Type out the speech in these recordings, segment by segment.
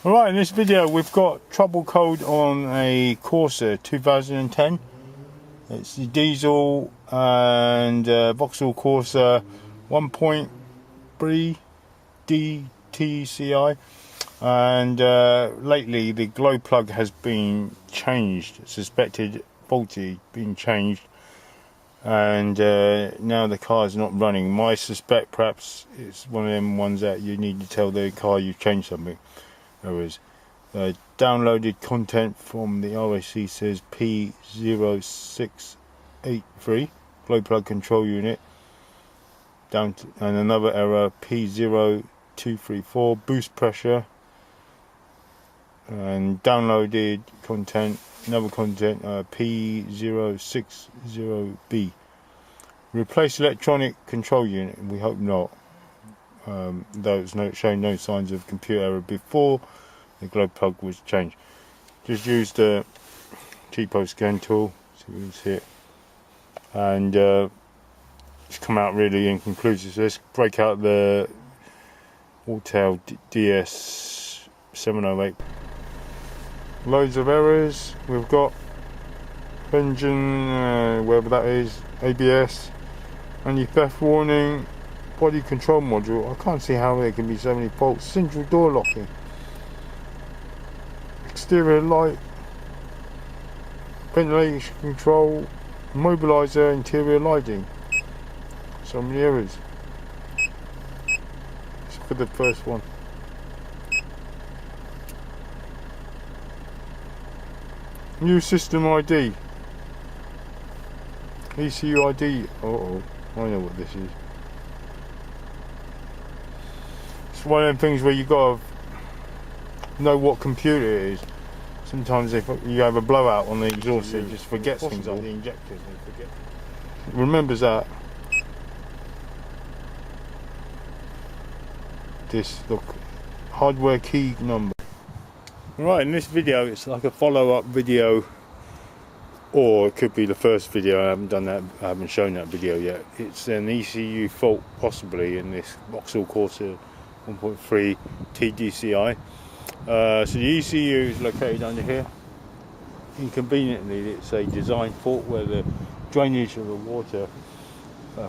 Alright, in this video we've got trouble code on a Corsa 2010. It's the diesel and Vauxhall Corsa 1.3 CDTI, and lately the glow plug has been changed, suspected faulty, being changed, and now the car is not running. I suspect perhaps it's one of them ones that you need to tell the car you've changed something. There is downloaded content from the RAC says P0683 glow plug control unit down to, and another error P0234 boost pressure, and downloaded content, another content P060B. Replace electronic control unit. We hope not. Though it's showing no signs of computer error before the glow plug was changed. Just use the cheapo scan tool, see what it's hit, and it's come out really inconclusive. So let's break out the Vauxhall DS708. Loads of errors. We've got engine, wherever that is, ABS, anti-theft warning, body control module. I can't see how there can be so many faults. Central door locking, exterior light, ventilation control, immobilizer, interior lighting. So many errors. Let's look at the first one. New system ID, ECU ID. Oh, I know what this is. It's one of them things where you gotta know what computer it is. Sometimes if you have a blowout on the exhaust, it just forgets things like the injectors and remembers that. This, look, hardware key number. Right, in this video it's like a follow-up video, or it could be the first video. I haven't shown that video yet. It's an ECU fault possibly in this Vauxhall Corsa 1.3 TDCI. So the ECU is located under here. Inconveniently, it's a design fault where the drainage of the water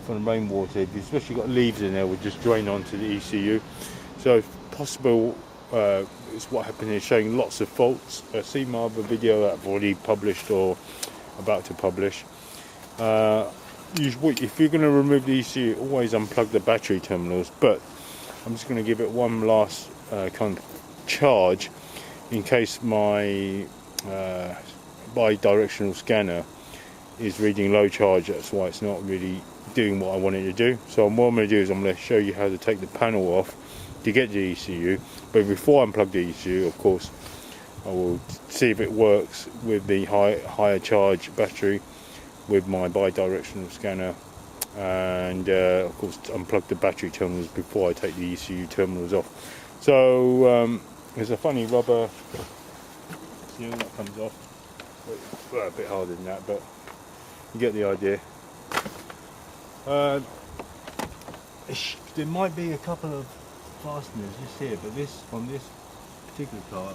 from the rainwater, if you've especially got leaves in there, will just drain onto the ECU. So if possible, it's what happened here, showing lots of faults. See my other video that I've already published or about to publish. If you're going to remove the ECU, always unplug the battery terminals, but I'm just going to give it one last kind of charge in case my bi-directional scanner is reading low charge. That's why it's not really doing what I want it to do. So what I'm going to do is I'm going to show you how to take the panel off to get the ECU, but before I unplug the ECU, of course, I will see if it works with the higher charge battery with my bi-directional scanner, and of course unplug the battery terminals before I take the ECU terminals off. So there's a funny rubber seal that comes off. Well, a bit harder than that, but you get the idea. There might be a couple of fasteners just here, but on this particular car, I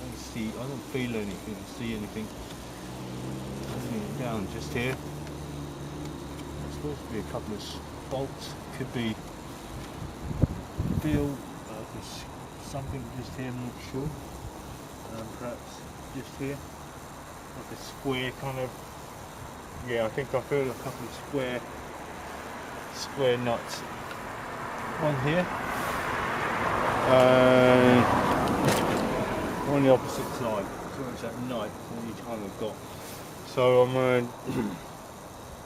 don't feel anything, see anything. Down just here. There's supposed to be a couple of bolts. Could be something just here. I'm not sure. Perhaps just here, like a square kind of. Yeah, I think I feel a couple of square nuts. One here. On the opposite side, so it's at night, all each time I've got. So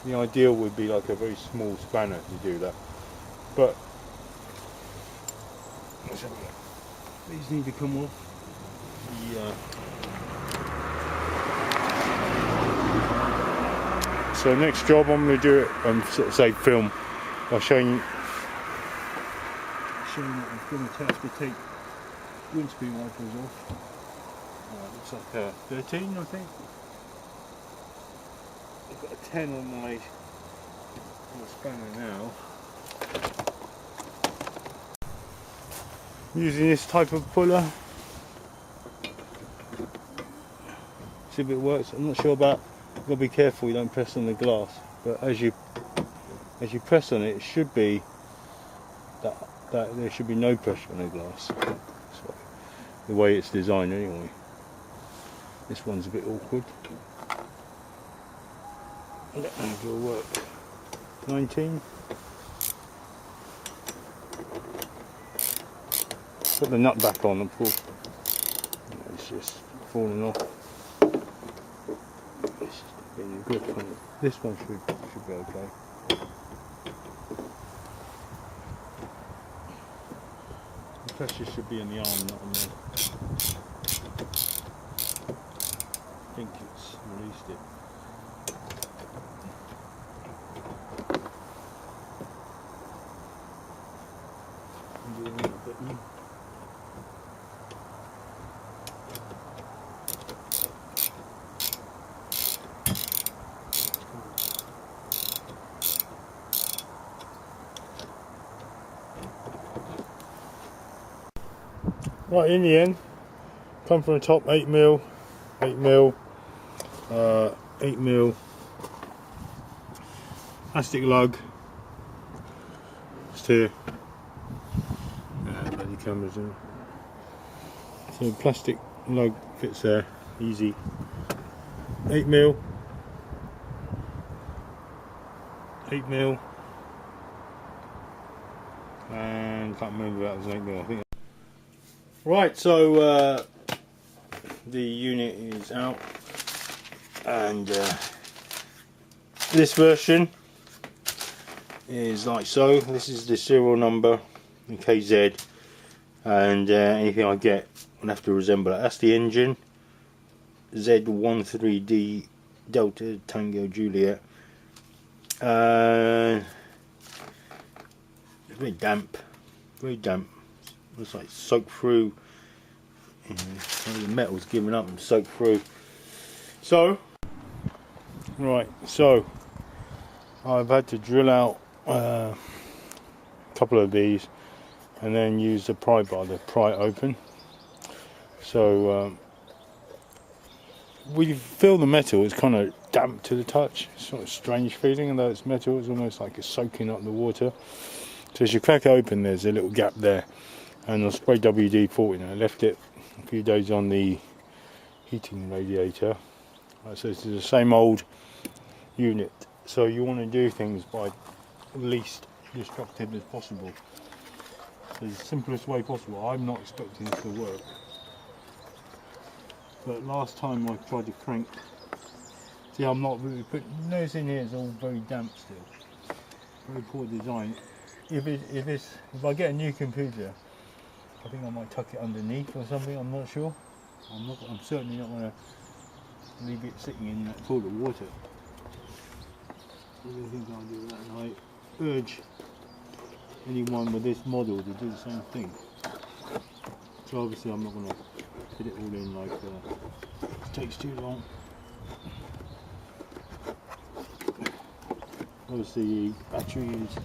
the ideal would be like a very small spanner to do that, but these need to come off. So next job I'm going to do it sort of say film by showing that I'm going to have to take windscreen wipers off. Looks like a 13, I think. I've got a 10 on my spanner now. Using this type of puller see if it works. I'm not sure about, you've got to be careful you don't press on the glass, but as you press on it, it should be that there should be no pressure on the glass. That's the way it's designed anyway. This one's a bit awkward. Maybe it'll work. 19. Put the nut back on, of course. It's just falling off. It's just getting a grip on it. This one should be okay. The pressure should be in the arm, not on there. I think it's released it. Right, in the end, come from the top, 8mm, 8mm, 8mm plastic lug. Just here. Bloody cameras in. So plastic lug fits there, easy. 8mm, 8mm, and can't remember that was 8mm. I think. Right, so the unit is out, and this version is like so. This is the serial number, the KZ, and anything I get will have to resemble that. That's the engine, Z13D Delta Tango Juliet. It's very damp, very damp. Looks like soaked through. The metal's given up and soaked through. So, right, so I've had to drill out a couple of these and then use the pry bar to pry it open. So we feel the metal is kind of damp to the touch. It's sort of a strange feeling, although it's metal, it's almost like it's soaking up the water. So as you crack it open, there's a little gap there. And I'll spray WD-40 now. I left it a few days on the heating radiator. So this is the same old unit. So you want to do things by least destructive as possible. So the simplest way possible. I'm not expecting this to work. But last time I tried to crank. See, I'm not really putting. Notice in here it's all very damp still. Very poor design. If I get a new computer, I think I might tuck it underneath or something. I'm not sure. I'm certainly not going to leave it sitting in that pool of water. I don't think I'll do that, and I urge anyone with this model to do the same thing. So obviously I'm not going to fit it all in like it takes too long. Obviously the battery is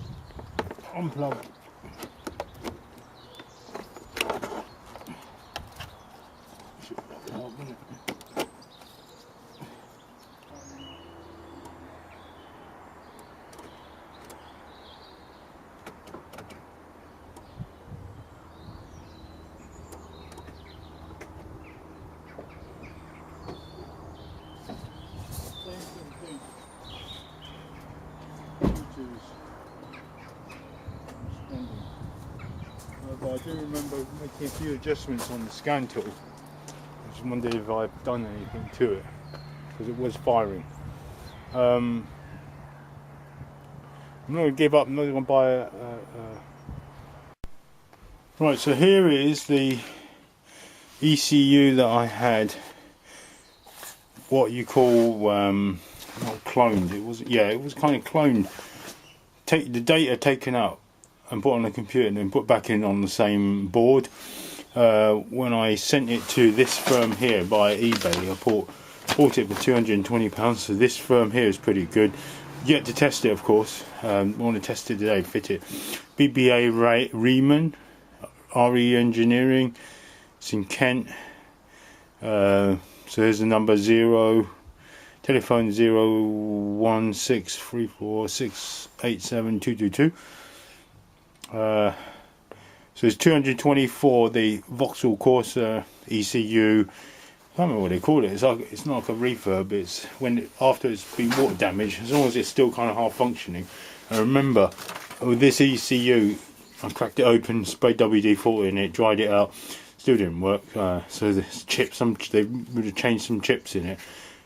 unplugged. But I do remember making a few adjustments on the scan tool. I just wondered if I've done anything to it, because it was firing. I'm not going to give up. I'm not going to buy a Right, so here is the ECU that I had. What you call not cloned. It was, yeah, it was kind of cloned. Take the data taken out and put on the computer and then put back in on the same board. When I sent it to this firm here by eBay, I bought it for £220. So this firm here is pretty good. Yet to test it, of course. I want to test it today, fit it. BBA Riemann, RE Engineering. It's in Kent. So here's the number 0, telephone 01634687222. So it's 224, the Vauxhall Corsa ECU. I don't know what they call it. It's not like a refurb. It's when after it's been water damaged, as long as it's still kind of half functioning. And remember, with this ECU, I cracked it open, sprayed WD-40 in it, dried it out. Still didn't work. So there's chips. They would have changed some chips in it,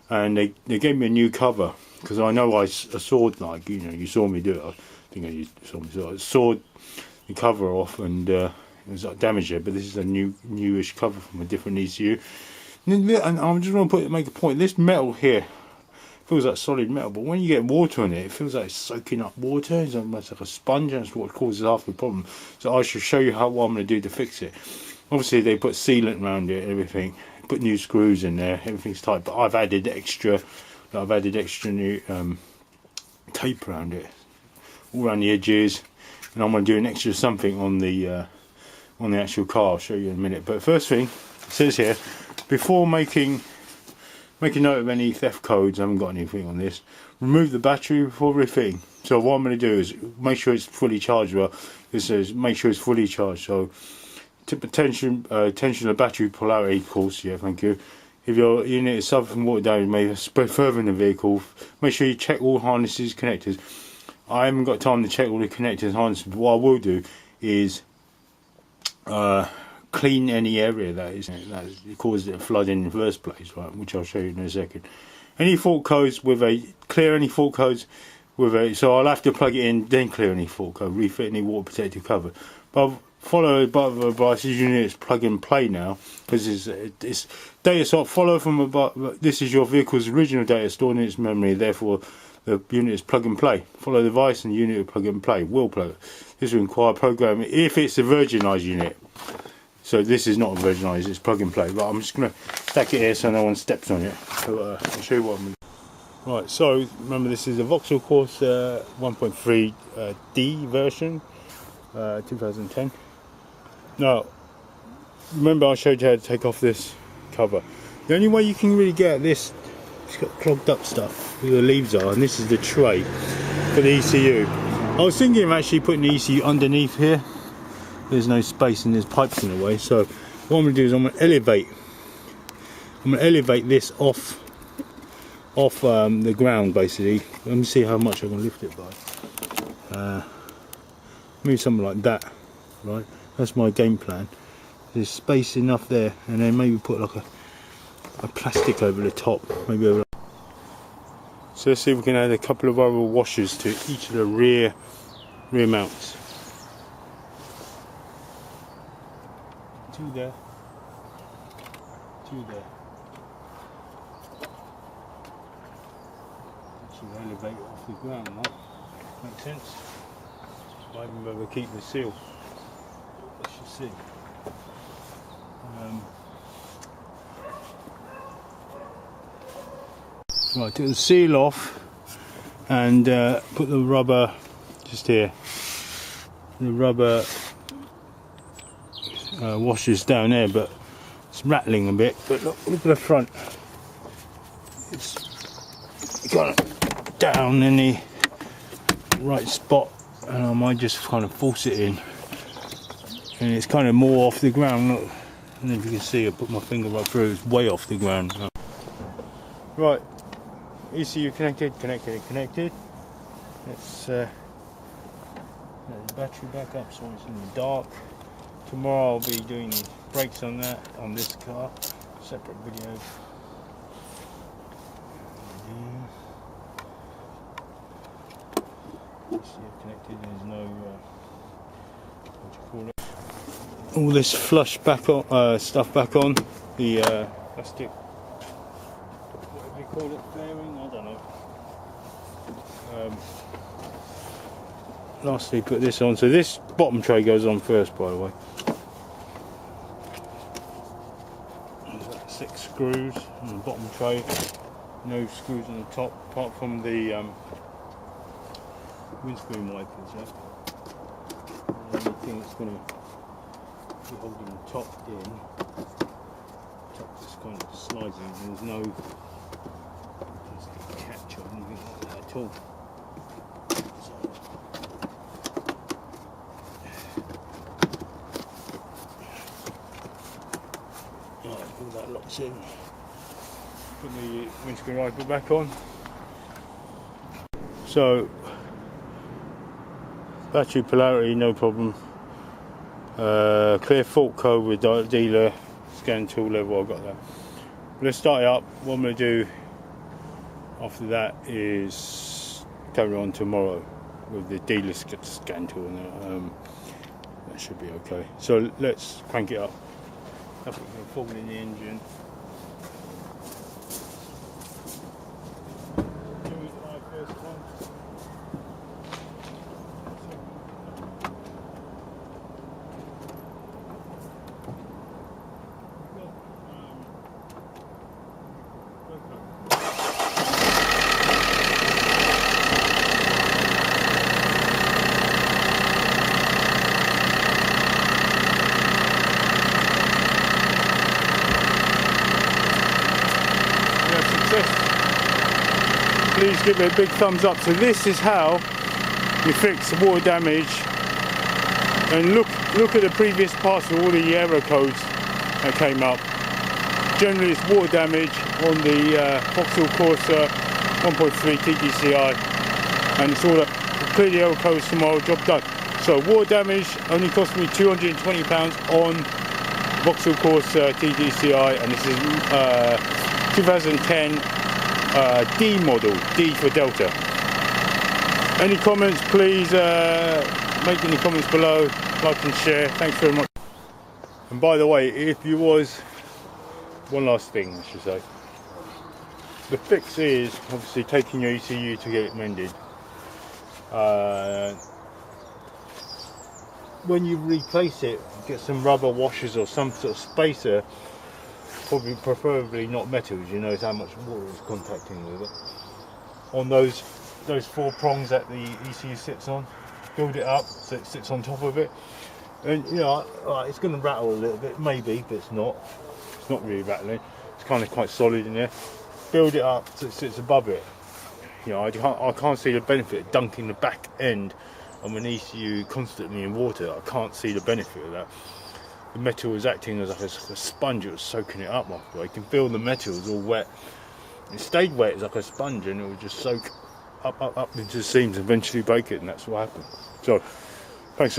and they gave me a new cover because I know I sawed, like, you know, you saw me do it. I think you saw me. So I sawed the cover off, and it was like damaged there. But this is a newish cover from a different ECU. And I'm just going to make a point. This metal here feels like solid metal, but when you get water on it, it feels like it's soaking up water. It's almost like a sponge, and that's what causes half the problem. So I should show you what I'm going to do to fix it. Obviously, they put sealant around it and everything. Put new screws in there. Everything's tight, but I've added extra new tape around it, all around the edges, and I'm going to do an extra something on the actual car. I'll show you in a minute. But first thing, it says here, before making note of any theft codes, I haven't got anything on this, remove the battery before refitting. So what I'm going to do is make sure it's fully charged. Well, it says make sure it's fully charged. So tension of battery polarity course, yeah, thank you. If your unit is suffering from water damage, may spread further in the vehicle, make sure you check all harnesses, connectors. I haven't got time to check all the connectors, harnesses, but what I will do is clean any area that caused it to flood in the first place, right? Which I'll show you in a second. Any fault codes clear any fault codes with a. So I'll have to plug it in, then clear any fault code, refit any water protective cover. But follow above advice. This unit is plug and play now because it's data swap. Follow from above. This is your vehicle's original data stored in its memory. Therefore, the unit is plug and play. Follow the device and the unit will plug and play. Will plug. This will require programming if it's a virginized unit. So this is not a virginized, it's plug and play. But I'm just going to stack it here so no one steps on it. So I'll show you what I'm going to do. Right, so remember this is a Vauxhall Corsa 1.3 D version, 2010. Now, remember I showed you how to take off this cover. The only way you can really get this, it's got clogged up stuff where the leaves are, and this is the tray for the ECU. I was thinking of actually putting the ECU underneath here. There's no space and there's pipes in the way, so what I'm going to do is I'm going to elevate this off the ground basically. Let me see how much I can lift it by. Maybe something like that, right? That's my game plan. There's space enough there, and then maybe put like a plastic over the top, maybe over. So let's see if we can add a couple of other washers to each of the rear mounts. Two there. Should elevate it off the ground, right? Makes sense. Might even be able to keep the seal. Let's just see. Right, take the seal off and put the rubber just here. The rubber washers down there, but it's rattling a bit. But look at the front. It's got it down in the right spot, and I might just kind of force it in. And it's kind of more off the ground. Look, and if you can see, I put my finger right through. It's way off the ground. Right, ECU connected. Let's let the battery back up so it's in the dark. Tomorrow I'll be doing brakes on this car, separate video. ECU connected. There's no what do you call it? All this flush back on, stuff back on the plastic. What do you call it? Fairing? I don't know. Lastly, put this on. So this bottom tray goes on first, by the way. There's like 6 screws on the bottom tray. No screws on the top, apart from the windscreen wipers. Yeah. The only thing that's going to be holding the top in. Top just kind of slides in. There's no catch or anything like that at all. Right, all that locks in. Put the windscreen wiper back on. So battery polarity, no problem. Clear fault code with dealer scan tool level. I've got that. Let's start it up. What I'm going to do after that is carry on tomorrow with the dealer scan tool. That should be okay. So let's crank it up. Nothing going to fall in the engine. Please give it a big thumbs up. So this is how you fix water damage, and look at the previous parcel, all the error codes that came up. Generally it's water damage on the Vauxhall Corsa 1.3 TDCI, and it's all clear the error codes tomorrow, job done. So water damage only cost me £220 on Vauxhall Corsa TDCI, and this is 2010 D model, D for Delta. Any comments, please make any comments below, like and share. Thanks very much. And by the way, if you was, one last thing I should say, the fix is obviously taking your ECU to get it mended. When you replace it, get some rubber washers or some sort of spacer, preferably not metals. You know how much water is contacting with it. On those 4 prongs that the ECU sits on, build it up so it sits on top of it, and you know, it's going to rattle a little bit, maybe, but it's not really rattling. It's kind of quite solid in there. Build it up so it sits above it. You know, I can't see the benefit of dunking the back end of an ECU constantly in water. I can't see the benefit of that. The metal was acting as like a sponge. It was soaking it up after. You can feel the metal was all wet. It stayed wet as like a sponge, and it would just soak up into the seams and eventually break it, and that's what happened. So thanks for watching.